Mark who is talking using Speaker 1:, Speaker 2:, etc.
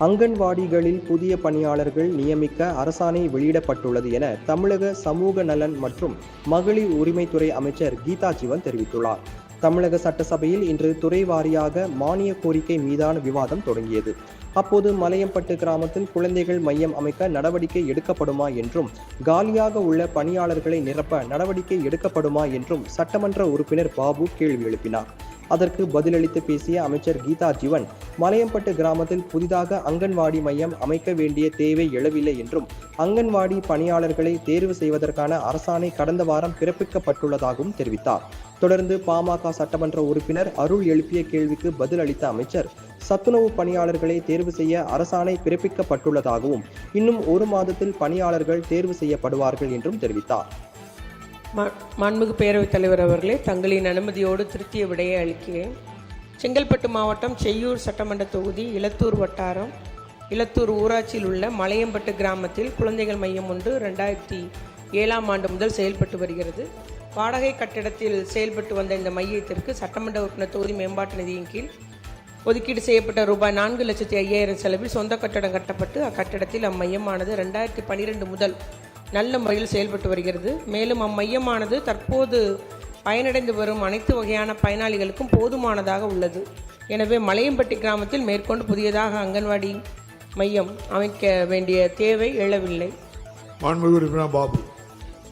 Speaker 1: அங்கன்வாடிகளில் புதிய பணியாளர்கள் நியமிக்க அரசாணை வெளியிடப்பட்டுள்ளது என தமிழக சமூக நலன் மற்றும் மகளிர் உரிமைத்துறை அமைச்சர் கீதா ஜீவன் தெரிவித்துள்ளார். தமிழக சட்டசபையில் இன்று துறை வாரியாக மானிய கோரிக்கை மீதான விவாதம் தொடங்கியது. அப்போது மலையம்பட்டு கிராமத்தில் குழந்தைகள் மையம் அமைக்க நடவடிக்கை எடுக்கப்படுமா என்றும், காலியாக உள்ள பணியாளர்களை நிரப்ப நடவடிக்கை எடுக்கப்படுமா என்றும் சட்டமன்ற உறுப்பினர் பாபு கேள்வி எழுப்பினார். அதற்கு பதிலளித்து பேசிய அமைச்சர் கீதா ஜீவன், மலையம்பட்டு கிராமத்தில் புதிதாக அங்கன்வாடி மையம் அமைக்க வேண்டிய தேவை எழவில்லை என்றும், அங்கன்வாடி பணியாளர்களை தேர்வு செய்வதற்கான அரசாணை கடந்த வாரம் பிறப்பிக்கப்பட்டுள்ளதாகவும் தெரிவித்தார். தொடர்ந்து பாமக சட்டமன்ற உறுப்பினர் அருள் எழுப்பிய கேள்விக்கு பதில் அளித்த அமைச்சர், சத்துணவு பணியாளர்களை தேர்வு செய்ய அரசாணை பிறப்பிக்கப்பட்டுள்ளதாகவும், இன்னும் 1 மாதத்தில் பணியாளர்கள் தேர்வு செய்யப்படுவார்கள் என்றும் தெரிவித்தார்.
Speaker 2: மாண்புமிகு பேரவைத் தலைவர் அவர்களே, தங்களின் அனுமதியோடு திருத்திய விடையை அளிக்கிறேன். செங்கல்பட்டு மாவட்டம் செய்யூர் சட்டமன்ற தொகுதி இலத்தூர் வட்டாரம் இலத்தூர் ஊராட்சியில் உள்ள மலையம்பட்டு கிராமத்தில் குழந்தைகள் மையம் ஒன்று 2007ஆம் ஆண்டு முதல் செயல்பட்டு வருகிறது. வாடகை கட்டிடத்தில் செயல்பட்டு வந்த இந்த மையத்திற்கு சட்டமன்ற உறுப்பினர் தொகுதி மேம்பாட்டு நிதியின் கீழ் ஒதுக்கீடு செய்யப்பட்ட ரூபாய் 4,05,000 செலவில் சொந்த கட்டடம் கட்டப்பட்டு அக்கட்டிடத்தில் அம்மையமானது 2012 முதல் நல்ல முறையில் செயல்பட்டு வருகிறது. மேலும் அம்மையமானது தற்போது பயனடைந்து வரும் அனைத்து வகையான பயனாளிகளுக்கும் போதுமானதாக உள்ளது. எனவே மலையம்பட்டி கிராமத்தில் மேற்கொண்டு புதியதாக அங்கன்வாடி மையம் அமைக்க வேண்டிய தேவை எழவில்லை.
Speaker 3: மாண்புமிகு உறுப்பினர் பாபு.